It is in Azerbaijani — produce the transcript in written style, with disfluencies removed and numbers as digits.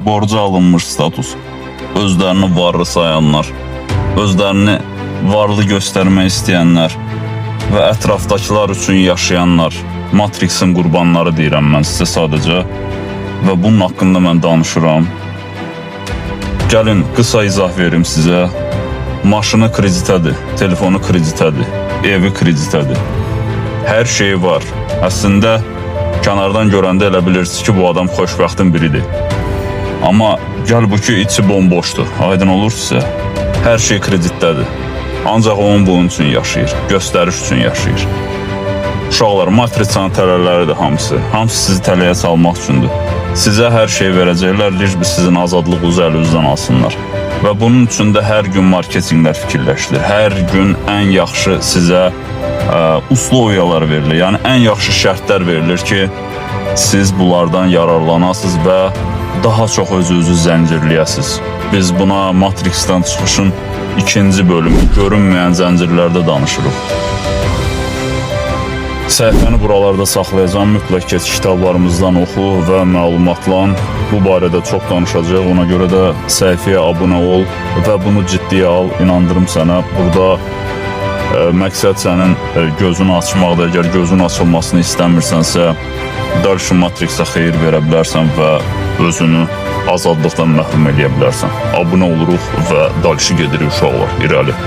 borca alınmış status, özlərini varlı sayanlar, özlərini varlı göstərmək istəyənlər və ətrafdakılar üçün yaşayanlar, Matrixin qurbanları deyirəm mən sizə sadəcə və bunun haqqında mən danışıram. Gəlin, qısa izah verim sizə. Maşını kreditədir, telefonu kreditədir, evi kreditədir. Hər şey var. Əslində, kənardan görəndə elə bilirsiniz ki, bu adam xoşbəxtin biridir. Amma gəl bu ki, içi bomboşdur, aydın olur sizə. Hər şey kreditdədir. Ancaq onun bunun üçün yaşayır, göstəriş üçün yaşayır. Uşaqlar, matrisanın tələlərdir hamısı. Hamısı sizi tələyə salmaq üçündür. Sizə hər şey verəcəklər, lirbi sizin azadlığınızı əlinizdən alsınlar. Və bunun üçün də hər gün marketinqlər fikirləşilir. Hər gün ən yaxşı sizə usloviyalar verilir. Yəni, ən yaxşı şərtlər verilir ki, siz bunlardan yararlanasınız və daha çox özünüzü zəncirləyəsiniz. Biz buna Matrixdən çıxışın ikinci bölümü, görünməyən zəncirlərdə danışırıq. Səhifəni buralarda saxlayacağım, mütləq keç kitablarımızdan oxu və məlumatlan. Bu barədə çox danışacaq, ona görə də səhifəyə abunə ol və bunu ciddiyə al, inandırım sənə. Burada məqsəd sənin gözünü açmaqdır. Əgər gözün açılmasını istəmirsənsə, Dalşı Matrixə xeyir verə bilərsən və özünü azadlıqdan məhrum edə bilərsən. Abunə oluruq və dalşı gedirik uşaqlar, irəli.